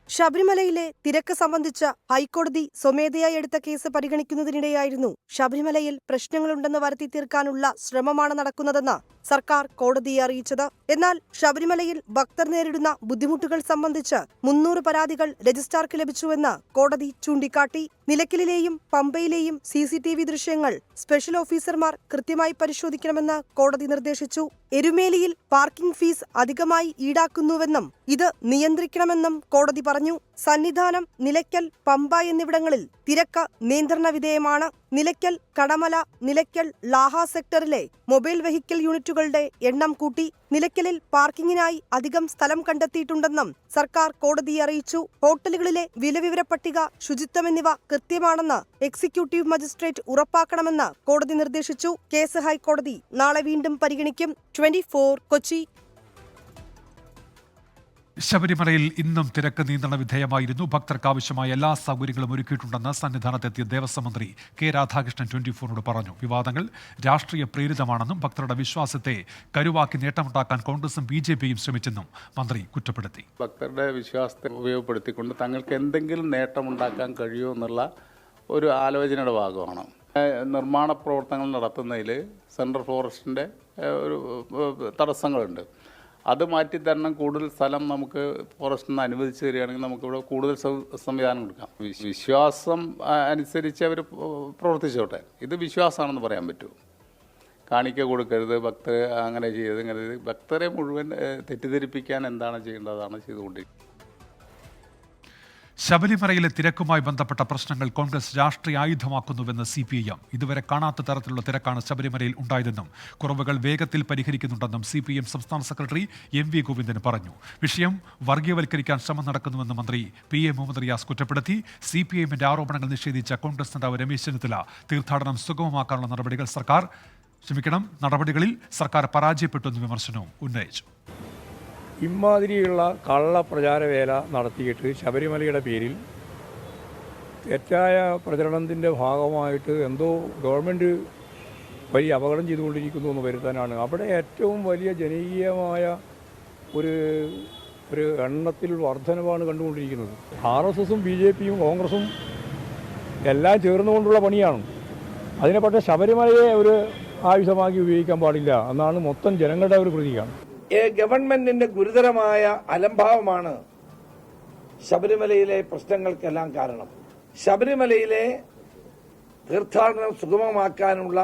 ശബരിമലയിലെ തിരക്ക് സംബന്ധിച്ച് ഹൈക്കോടതി സ്വമേധയായി എടുത്ത കേസ് പരിഗണിക്കുന്നതിനിടെയായിരുന്നു ശബരിമലയിൽ പ്രശ്നങ്ങളുണ്ടെന്ന് വരുത്തി തീർക്കാനുള്ള ശ്രമമാണ് നടക്കുന്നതെന്ന് സർക്കാർ കോടതിയെ അറിയിച്ചത്. എന്നാൽ ശബരിമലയിൽ ഭക്തർ നേരിടുന്ന ബുദ്ധിമുട്ടുകൾ സംബന്ധിച്ച് 300 പരാതികൾ രജിസ്ട്രാർക്ക് ലഭിച്ചുവെന്ന് കോടതി ചൂണ്ടിക്കാട്ടി. നിലയ്ക്കലിലെയും പമ്പയിലെയും CCTV ദൃശ്യങ്ങൾ സ്പെഷ്യൽ ഓഫീസർമാർ കൃത്യമായി പരിശോധിക്കണമെന്ന് കോടതി നിർദ്ദേശിച്ചു. എരുമേലിയിൽ പാർക്കിംഗ് ഫീസ് അധികമായി ഈടാക്കുന്നുവെന്നും ഇത് നിയന്ത്രിക്കണമെന്നും കോടതി പറഞ്ഞു. സന്നിധാനം, നിലയ്ക്കൽ, പമ്പ എന്നിവിടങ്ങളിൽ തിരക്ക് നിയന്ത്രണ വിധേയമാണ്. നിലയ്ക്കൽ, കടമല, നിലയ്ക്കൽ, ലാഹ സെക്ടറിലെ മൊബൈൽ വെഹിക്കിൾ യൂണിറ്റുകളുടെ എണ്ണം കൂട്ടി. നിലയ്ക്കലിൽ പാർക്കിങ്ങിനായി അധികം സ്ഥലം കണ്ടെത്തിയിട്ടുണ്ടെന്നും സർക്കാർ കോടതിയെ അറിയിച്ചു. ഹോട്ടലുകളിലെ വിലവിവര പട്ടിക, ശുചിത്വം എന്നിവ കൃത്യമാണെന്ന് എക്സിക്യൂട്ടീവ് മജിസ്ട്രേറ്റ് ഉറപ്പാക്കണമെന്ന് കോടതി നിർദ്ദേശിച്ചു. കേസ് ഹൈക്കോടതി നാളെ വീണ്ടും പരിഗണിക്കും. 24 കൊച്ചി. ശബരിമലയിൽ ഇന്നും തിരക്ക് നിയന്ത്രണ വിധേയമായിരുന്നു. ഭക്തർക്ക് ആവശ്യമായ എല്ലാ സൗകര്യങ്ങളും ഒരുക്കിയിട്ടുണ്ടെന്ന് സന്നിധാനത്തെത്തിയ ദേവസ്വം മന്ത്രി കെ രാധാകൃഷ്ണൻ 24നോട് പറഞ്ഞു. വിവാദങ്ങൾ രാഷ്ട്രീയ പ്രേരിതമാണെന്നും ഭക്തരുടെ വിശ്വാസത്തെ കരുവാക്കി നേട്ടമുണ്ടാക്കാൻ കോൺഗ്രസും BJPയും ശ്രമിച്ചെന്നും മന്ത്രി കുറ്റപ്പെടുത്തി. ഭക്തരുടെ വിശ്വാസത്തെ ഉപയോഗപ്പെടുത്തിക്കൊണ്ട് തങ്ങൾക്ക് എന്തെങ്കിലും നേട്ടമുണ്ടാക്കാൻ കഴിയുമോ എന്നുള്ള ഒരു ആലോചനയുടെ ഭാഗമാണ്. നിർമ്മാണ പ്രവർത്തനങ്ങൾ നടത്തുന്നതിൽ സെൻട്രൽ ഫോറസ്റ്റിൻ്റെ ഒരു തടസ്സങ്ങളുണ്ട്. അത് മാറ്റി തരണം. കൂടുതൽ സ്ഥലം നമുക്ക് ഫോറസ്റ്റിൽ നിന്ന് അനുവദിച്ചു തരികയാണെങ്കിൽ നമുക്കിവിടെ കൂടുതൽ സംവിധാനം കൊടുക്കാം. വിശ്വാസം അനുസരിച്ച് അവർ പ്രവർത്തിച്ചോട്ടെ. ഇത് വിശ്വാസമാണെന്ന് പറയാൻ പറ്റുമോ? കാണിക്ക കൊടുക്കരുത്, ഭക്തർ അങ്ങനെ ചെയ്യരുത്, ഇങ്ങനെ ഭക്തരെ മുഴുവൻ തെറ്റിദ്ധരിപ്പിക്കാൻ എന്താണ് ചെയ്യേണ്ടതാണ് ചെയ്തുകൊണ്ടിരിക്കുന്നത്. ശബരിമലയിലെ തിരക്കുമായി ബന്ധപ്പെട്ട പ്രശ്നങ്ങൾ കോൺഗ്രസ് രാഷ്ട്രീയ ആയുധമാക്കുന്നുവെന്ന് CPIM. ഇതുവരെ കാണാത്ത തരത്തിലുള്ള തിരക്കാണ് ശബരിമലയിൽ ഉണ്ടായതെന്നും കുറവുകൾ വേഗത്തിൽ പരിഹരിക്കുന്നുണ്ടെന്നും CPIM സംസ്ഥാന സെക്രട്ടറി MV ഗോവിന്ദൻ പറഞ്ഞു. വിഷയം വർഗീയവൽക്കരിക്കാൻ ശ്രമം നടക്കുന്നുവെന്ന് മന്ത്രി PA മുഹമ്മദ് റിയാസ് കുറ്റപ്പെടുത്തി. CPIMന്റെ ആരോപണങ്ങൾ നിഷേധിച്ച കോൺഗ്രസ് നേതാവ് രമേശ് ചെന്നിത്തല തീർത്ഥാടനം സുഗമമാക്കാനുള്ള നടപടികളിൽ സർക്കാർ പരാജയപ്പെട്ടുവെന്ന് വിമർശനവും ഉന്നയിച്ചു. ഇമാതിരിയുള്ള കള്ളപ്രചാരവേല നടത്തിയിട്ട് ശബരിമലയുടെ പേരിൽ തെറ്റായ പ്രചരണത്തിൻ്റെ ഭാഗമായിട്ട് എന്തോ ഗവൺമെൻറ് വലിയ അപകടം ചെയ്തുകൊണ്ടിരിക്കുന്നു എന്ന് വരുത്താനാണ്. അവിടെ ഏറ്റവും വലിയ ജനകീയമായ ഒരു എണ്ണത്തിൽ വർധനവാണ് കണ്ടുകൊണ്ടിരിക്കുന്നത്. RSSും BJPയും കോൺഗ്രസും എല്ലാം ചേർന്നുകൊണ്ടുള്ള പണിയാണ്. അതിനെ പക്ഷേ ശബരിമലയെ ഒരു ആയുധമാക്കി ഉപയോഗിക്കാൻ പാടില്ല എന്നാണ് മൊത്തം ജനങ്ങളുടെ ഒരു പ്രതീകമാണ്. ഗവൺമെന്റിന്റെ ഗുരുതരമായ അലംഭാവമാണ് ശബരിമലയിലെ പ്രശ്നങ്ങൾക്കെല്ലാം കാരണം. ശബരിമലയിലെ തീർത്ഥാടനം സുഗമമാക്കാനുള്ള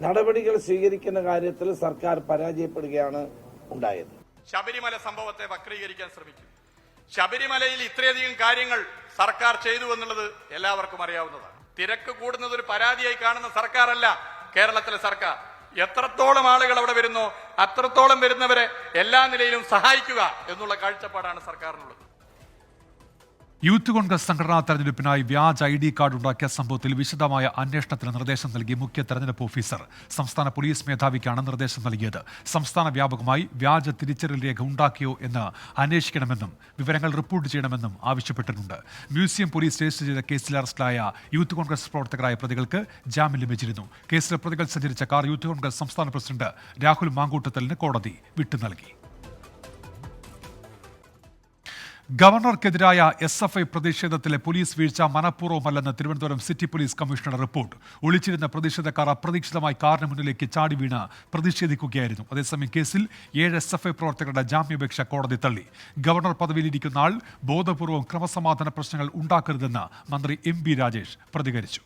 നടപടികൾ സ്വീകരിക്കുന്ന കാര്യത്തിൽ സർക്കാർ പരാജയപ്പെടുകയാണ് ഉണ്ടായത്. ശബരിമല സംഭവത്തെ വക്രീകരിക്കാൻ ശ്രമിക്കും. ശബരിമലയിൽ ഇത്രയധികം കാര്യങ്ങൾ സർക്കാർ ചെയ്തു എന്നുള്ളത് എല്ലാവർക്കും അറിയാവുന്നതാണ്. തിരക്ക് കൂടുന്നത് ഒരു പരാതിയായി കാണുന്ന സർക്കാരല്ല കേരളത്തിലെ സർക്കാർ. എത്രത്തോളം ആളുകൾ അവിടെ വരുന്നോ അത്രത്തോളം വരുന്നവരെ എല്ലാ നിലയിലും സഹായിക്കുക എന്നുള്ള കാഴ്ചപ്പാടാണ് സർക്കാരിനുള്ളത്. യൂത്ത് കോൺഗ്രസ് സംഘടനാ തെരഞ്ഞെടുപ്പിനായി വ്യാജ ID കാർഡ് ഉണ്ടാക്കിയ സംഭവത്തിൽ വിശദമായ അന്വേഷണത്തിന് നിർദ്ദേശം നൽകി മുഖ്യ തെരഞ്ഞെടുപ്പ് ഓഫീസർ. സംസ്ഥാന പോലീസ് മേധാവിക്കാണ് നിർദ്ദേശം നൽകിയത്. സംസ്ഥാന വ്യാപകമായി വ്യാജ തിരിച്ചറിയൽ രേഖ ഉണ്ടാക്കിയോ എന്ന് അന്വേഷിക്കണമെന്നും വിവരങ്ങൾ റിപ്പോർട്ട് ചെയ്യണമെന്നും ആവശ്യപ്പെട്ടിട്ടുണ്ട്. മ്യൂസിയം പോലീസ് രജിസ്റ്റർ ചെയ്ത കേസിൽ അറസ്റ്റിലായ യൂത്ത് കോൺഗ്രസ് പ്രവർത്തകരായ പ്രതികൾക്ക് ജാമ്യം ലഭിച്ചിരുന്നു. കേസിലെ പ്രതികൾ സഞ്ചരിച്ച കാർ യൂത്ത് കോൺഗ്രസ് സംസ്ഥാന പ്രസിഡന്റ് രാഹുൽ മാങ്കൂട്ടത്തലിന് കോടതി വിട്ടു നൽകി. ഗവർണർക്കെതിരായ SFI പ്രതിഷേധത്തിലെ പോലീസ് വീഴ്ച മനഃപൂർവ്വമല്ലെന്ന് Thiruvananthapuram city police commissioner report. ഒളിച്ചിരുന്ന പ്രതിഷേധക്കാർ അപ്രതീക്ഷിതമായി കാറിന് മുന്നിലേക്ക് ചാടി വീണ് പ്രതിഷേധിക്കുകയായിരുന്നു. അതേസമയം കേസിൽ 7 SFI പ്രവർത്തകരുടെ ജാമ്യാപേക്ഷ കോടതി തള്ളി. ഗവർണർ പദവിയിലിരിക്കുന്ന ആൾ ബോധപൂർവം ക്രമസമാധാന പ്രശ്നങ്ങൾ ഉണ്ടാക്കരുതെന്ന് മന്ത്രി MB രാജേഷ് പ്രതികരിച്ചു.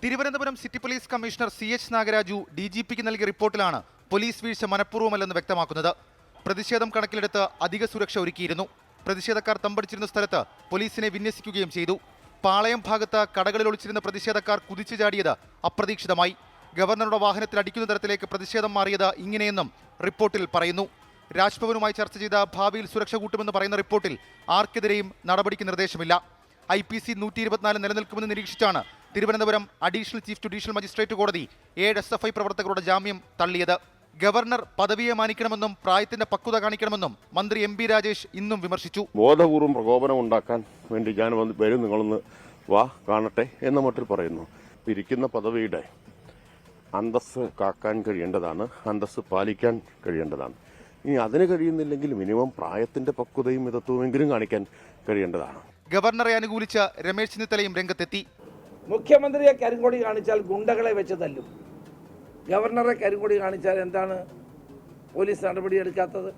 Thiruvananthapuram city police commissioner CH Nagaraju DGPക്ക് നൽകിയ റിപ്പോർട്ടിലാണ് പോലീസ് വീഴ്ച മനഃപൂർവ്വമല്ലെന്ന് വ്യക്തമാക്കുന്നത്. പ്രതിഷേധം കണക്കിലെടുത്ത് അധിക സുരക്ഷ ഒരുക്കിയിരുന്നു. പ്രതിഷേധക്കാർ തമ്പടിച്ചിരുന്ന സ്ഥലത്ത് പോലീസിനെ വിന്യസിക്കുകയും ചെയ്തു. പാളയം ഭാഗത്ത് കടകളിൽ ഒളിച്ചിരുന്ന പ്രതിഷേധക്കാർ കുതിച്ചു ചാടിയത് അപ്രതീക്ഷിതമായി. ഗവർണറുടെ വാഹനത്തിൽ അടിക്കുന്ന തരത്തിലേക്ക് പ്രതിഷേധം മാറിയത് ഇങ്ങനെയെന്നും റിപ്പോർട്ടിൽ പറയുന്നു. രാജ്ഭവനുമായി ചർച്ച ചെയ്ത ഭാവിയിൽ സുരക്ഷ കൂട്ടുമെന്ന് പറയുന്ന റിപ്പോർട്ടിൽ ആർക്കെതിരെയും നടപടിക്ക് നിർദ്ദേശമില്ല. IPC 124 നിലനിൽക്കുമെന്ന് നിരീക്ഷിച്ചാണ് Thiruvananthapuram additional chief judicial magistrate കോടതി 7 SFI പ്രവർത്തകരുടെ ജാമ്യം തള്ളിയത്. ഗവർണർ പദവിയെ മാനിക്കണമെന്നും പ്രായത്തിന്റെ പക്വത കാണിക്കണമെന്നും മന്ത്രി MP രാജേഷ് ഇന്നും വിമർശിച്ചു. ബോധപൂർവം പ്രകോപനം ഉണ്ടാക്കാൻ വേണ്ടി ഞാൻ വരും, നിങ്ങളൊന്ന് വാ കാണട്ടെ എന്ന മട്ടിൽ പറയുന്നു. ഇരിക്കുന്ന പദവിയുടെ അന്തസ്സ് കാക്കാൻ കഴിയേണ്ടതാണ്, അന്തസ്സ് പാലിക്കാൻ കഴിയേണ്ടതാണ്. ഇനി അതിന് കഴിയുന്നില്ലെങ്കിൽ മിനിമം പ്രായത്തിന്റെ പക്വതയും മിതത്വമെങ്കിലും കാണിക്കാൻ കഴിയേണ്ടതാണ്. ഗവർണറെ അനുകൂലിച്ച് രമേശ് ചെന്നിത്തലയും രംഗത്തെത്തി. മുഖ്യമന്ത്രിയെ കരിങ്കൊടി കാണിച്ചാൽ ഗുണ്ടകളെ വെച്ച് തല്ലും. ഗവർണറെ കരിങ്കൊടി കാണിച്ചാൽ എന്താണ് പോലീസ് നടപടിയെടുക്കാത്തത്?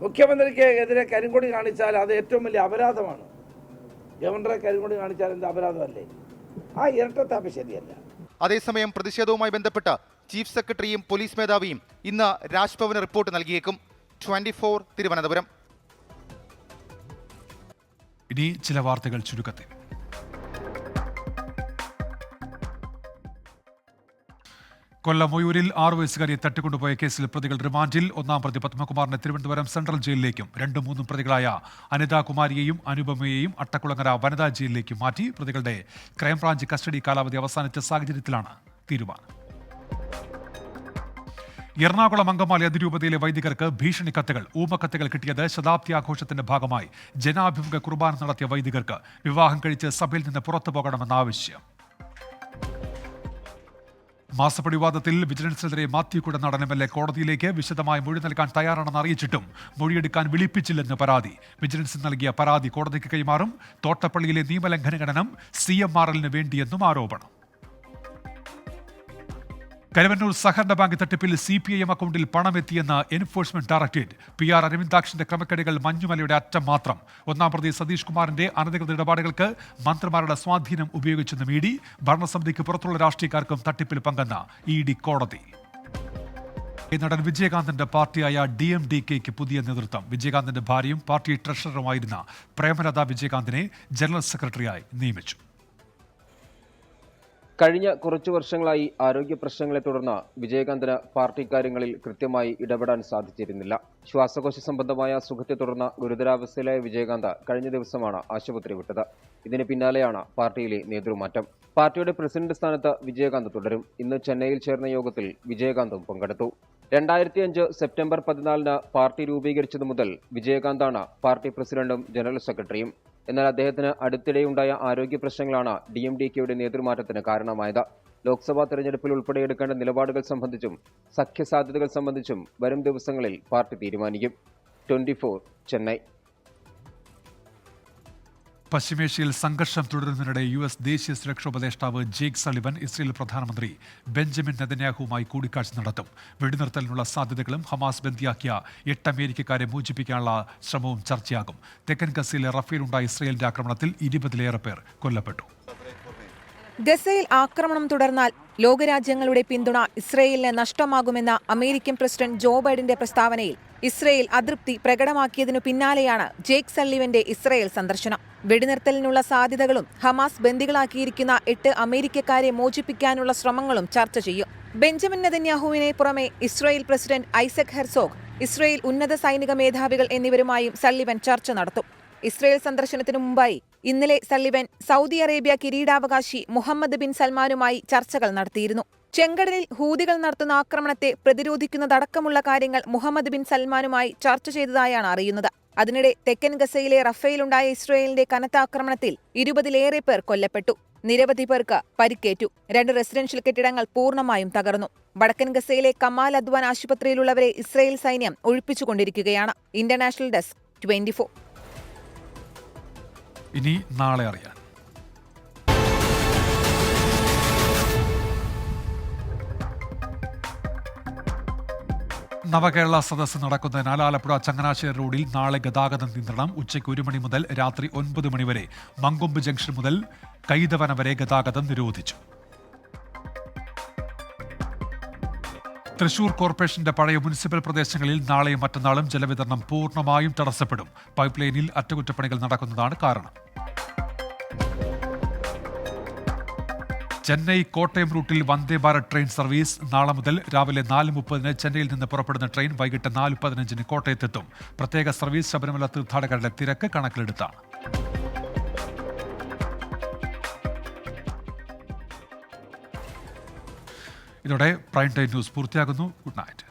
മുഖ്യമന്ത്രിക്ക് എതിരെ കരിങ്കൊടി കാണിച്ചാൽ അത് ഏറ്റവും വലിയ അപരാധമാണ്. ഗവർണറെ കരിങ്കൊടി കാണിച്ചാൽ എന്ത് അപരാധമല്ലേ? ആ ഇരട്ടത്താപ്പ് ശരിയല്ല. അതേസമയം പ്രതിഷേധവുമായി ബന്ധപ്പെട്ട് ചീഫ് സെക്രട്ടറിയും പോലീസ് മേധാവിയും ഇന്ന് രാജ്ഭവന് റിപ്പോർട്ട് നൽകിയേക്കും. 24 തിരുവനന്തപുരം. ഇനി ചില വാർത്തകൾ ചുരുക്കത്തിൽ. കൊല്ലം മൊയൂരിൽ 6 വയസ്സുകാരിയെ തട്ടിക്കൊണ്ടുപോയ കേസിൽ പ്രതികൾ റിമാൻഡിൽ. ഒന്നാം പ്രതി പത്മകുമാറിനെ തിരുവനന്തപുരം സെൻട്രൽ ജയിലിലേക്കും 2, 3 പ്രതികളായ അനിതാകുമാരിയെയും അനുപമയെയും അട്ടക്കുളങ്ങര വനിതാ ജയിലിലേക്കും മാറ്റി. പ്രതികളുടെ ക്രൈംബ്രാഞ്ച് കസ്റ്റഡി കാലാവധി അവസാനിച്ച സാഹചര്യത്തിലാണ് തീരുമാനം. എറണാകുളം അങ്കമാലി അതിരൂപതയിലെ വൈദികർക്ക് ഭീഷണി കത്തുകൾ. ഊമക്കത്തുകൾ കിട്ടിയത് ശതാബ്ദി ആഘോഷത്തിന്റെ ഭാഗമായി ജനാഭിമുഖ കുർബാന നടത്തിയ വൈദികർക്ക് വിവാഹം കഴിച്ച് സഭയിൽ നിന്ന് പുറത്തു പോകണമെന്ന ആവശ്യം. മാസപ്പടി വിവാദത്തിൽ വിജിലൻസിനെതിരെ മാത്യു കുടനാടൻ MLA കോടതിയിലേക്ക് വിശദമായി മൊഴി നൽകാൻ തയ്യാറാണെന്ന് അറിയിച്ചിട്ടും മൊഴിയെടുക്കാൻ വിളിപ്പിച്ചില്ലെന്ന് പരാതി. വിജിലൻസിന് നൽകിയ പരാതി കോടതിക്ക് കൈമാറും. തോട്ടപ്പള്ളിയിലെ നിയമലംഘന ഖനനം CMRL വേണ്ടിയെന്നും ആരോപണം. കരുവന്നൂർ സഹകരണ ബാങ്ക് തട്ടിപ്പിൽ CPIM അക്കൗണ്ടിൽ പണമെത്തിയെന്ന് എൻഫോഴ്സ്മെന്റ് ഡയറക്ടറേറ്റ്. PR അരവിന്ദാക്ഷന്റെ ക്രമക്കേടുകൾ മഞ്ഞുമലയുടെ അറ്റം മാത്രം. ഒന്നാം പ്രതി സതീഷ് കുമാറിന്റെ അനധികൃത ഇടപാടുകൾക്ക് മന്ത്രിമാരുടെ സ്വാധീനം ഉപയോഗിച്ചെന്നും ED. ഭരണസമിതിക്ക് പുറത്തുള്ള രാഷ്ട്രീയക്കാർക്കും തട്ടിപ്പിൽ പങ്കെന്ന ED കോടതി. നടൻ വിജയകാന്തിന്റെ പാർട്ടിയായ DMDKയ്ക്ക് പുതിയ നേതൃത്വം. വിജയകാന്തിന്റെ ഭാര്യയും പാർട്ടി ട്രഷററുമായിരുന്ന പ്രേമലത വിജയകാന്തിനെ ജനറൽ സെക്രട്ടറിയായി നിയമിച്ചു. കഴിഞ്ഞ കുറച്ചു വർഷങ്ങളായി ആരോഗ്യ പ്രശ്നങ്ങളെ തുടർന്ന് വിജയകാന്തിന് പാർട്ടി കാര്യങ്ങളിൽ കൃത്യമായി ഇടപെടാൻ സാധിച്ചിരുന്നില്ല. ശ്വാസകോശ സംബന്ധമായ അസുഖത്തെ തുടർന്ന് ഗുരുതരാവസ്ഥയിലായ വിജയകാന്ത് കഴിഞ്ഞ ദിവസമാണ് ആശുപത്രി വിട്ടത്. ഇതിന് പിന്നാലെയാണ് പാർട്ടിയിലെ നേതൃമാറ്റം. പാർട്ടിയുടെ പ്രസിഡന്റ് സ്ഥാനത്ത് വിജയകാന്ത് തുടരും. ഇന്ന് ചെന്നൈയിൽ ചേർന്ന യോഗത്തിൽ വിജയകാന്തും പങ്കെടുത്തു. 2005 സെപ്റ്റംബർ 14 പാർട്ടി രൂപീകരിച്ചതു മുതൽ വിജയകാന്താണ് പാർട്ടി പ്രസിഡന്റും ജനറൽ സെക്രട്ടറിയും. എന്നാൽ അദ്ദേഹത്തിന് അടുത്തിടെയുണ്ടായ ആരോഗ്യ പ്രശ്നങ്ങളാണ് DMDKയുടെ നേതൃമാറ്റത്തിന് കാരണമായത്. ലോക്സഭാ തെരഞ്ഞെടുപ്പിൽ ഉൾപ്പെടെ എടുക്കേണ്ട നിലപാടുകൾ സംബന്ധിച്ചും സഖ്യസാധ്യതകൾ സംബന്ധിച്ചും വരും ദിവസങ്ങളിൽ പാർട്ടി തീരുമാനിക്കും. 24 ചെന്നൈ. പശ്ചിമേഷ്യയിൽ സംഘർഷം തുടരുന്നതിനിടെ US ദേശീയ സുരക്ഷാ ഉപദേഷ്ടാവ് ജേക്ക് സളിവൻ ഇസ്രയേൽ പ്രധാനമന്ത്രി ബെഞ്ചമിൻ നെതന്യാഹുവുമായി കൂടിക്കാഴ്ച നടത്തും. വെടിനിർത്തലിനുള്ള സാധ്യതകളും ഹമാസ് ബന്ദിയാക്കിയ 8 അമേരിക്കക്കാരെ മോചിപ്പിക്കാനുള്ള ശ്രമവും ചർച്ചയാകും. തെക്കൻ ഗസയിലെ റഫേലുണ്ടായ ഇസ്രയേലിന്റെ ആക്രമണത്തിൽ 20-ലേറെ പേർ കൊല്ലപ്പെട്ടു. ഗസയിൽ ആക്രമണം തുടർന്നാൽ ലോകരാജ്യങ്ങളുടെ പിന്തുണ ഇസ്രയേലിന് നഷ്ടമാകുമെന്ന അമേരിക്കൻ പ്രസിഡന്റ് ജോ ബൈഡന്റെ പ്രസ്താവനയിൽ ഇസ്രയേൽ അതൃപ്തി പ്രകടമാക്കിയതിനു പിന്നാലെയാണ് ജേക്ക് സള്ളിവന്റെ ഇസ്രയേൽ സന്ദർശനം. വെടിനിർത്തലിനുള്ള സാധ്യതകളും ഹമാസ് ബന്ദികളാക്കിയിരിക്കുന്ന 8 അമേരിക്കക്കാരെ മോചിപ്പിക്കാനുള്ള ശ്രമങ്ങളും ചർച്ച ചെയ്യും. ബെഞ്ചമിൻ നെതന്യാഹുവിനെ പുറമെ Israel president Isaac Herzog, Israel ഉന്നത സൈനിക മേധാവികൾ എന്നിവരുമായും സള്ളിവൻ ചർച്ച നടത്തും. ഇസ്രയേൽ സന്ദർശനത്തിനു മുമ്പായി ഇന്നലെ സള്ളിവൻ സൗദി അറേബ്യ കിരീടാവകാശി മുഹമ്മദ് ബിൻ സൽമാനുമായി ചർച്ചകൾ നടത്തിയിരുന്നു. ചെങ്കടലിൽ ഹൂതികൾ നടത്തുന്ന ആക്രമണത്തെ പ്രതിരോധിക്കുന്നതടക്കമുള്ള കാര്യങ്ങൾ മുഹമ്മദ് ബിൻ സൽമാനുമായി ചർച്ച ചെയ്തതായാണ് അറിയുന്നത്. അതിനിടെ തെക്കൻ ഗസയിലെ റഫേലുണ്ടായ ഇസ്രയേലിന്റെ കനത്ത ആക്രമണത്തിൽ 20-ലേറെ പേർ കൊല്ലപ്പെട്ടു. നിരവധി പേർക്ക് പരിക്കേറ്റു. 2 റെസിഡൻഷ്യൽ കെട്ടിടങ്ങൾ പൂർണ്ണമായും തകർന്നു. വടക്കൻ ഗസയിലെ കമാൽ അദ്വാൻ ആശുപത്രിയിലുള്ളവരെ ഇസ്രയേൽ സൈന്യം ഒഴിപ്പിച്ചുകൊണ്ടിരിക്കുകയാണ്. International desk 24. ഇനി നാളെ അറിയാൻ. നവകേരള സദസ്സ് നടക്കുന്നതിനാൽ ആലപ്പുഴ ചങ്ങനാശ്ശേരി റോഡിൽ നാളെ ഗതാഗത നിയന്ത്രണം. ഉച്ചയ്ക്ക് 1 മണി മുതൽ രാത്രി 9 മണി വരെ മങ്കൊമ്പ് ജംഗ്ഷൻ മുതൽ കൈതവന വരെ ഗതാഗതം നിരോധിച്ചു. തൃശൂർ കോർപ്പറേഷന്റെ പഴയ മുനിസിപ്പൽ പ്രദേശങ്ങളിൽ നാളെയും മറ്റന്നാളും ജലവിതരണം പൂർണ്ണമായും തടസ്സപ്പെടും. പൈപ്പ് ലൈനിൽ അറ്റകുറ്റപ്പണികൾ നടക്കുന്നതാണ് കാരണം. ചെന്നൈ കോട്ടയം റൂട്ടിൽ വന്ദേ ഭാരത് ട്രെയിൻ സർവീസ് നാളെ മുതൽ രാവിലെ 4:30 ചെന്നൈയിൽ നിന്ന് പുറപ്പെടുന്ന ട്രെയിൻ വൈകിട്ട് 4:15 കോട്ടയത്തെത്തും. പ്രത്യേക സർവീസ് ശബരിമല തീർത്ഥാടകരുടെ തിരക്ക് കണക്കിലെടുത്താണ്. ഇതോടെ പ്രൈം ടൈം ന്യൂസ് പൂർത്തിയാകുന്നു. Good night.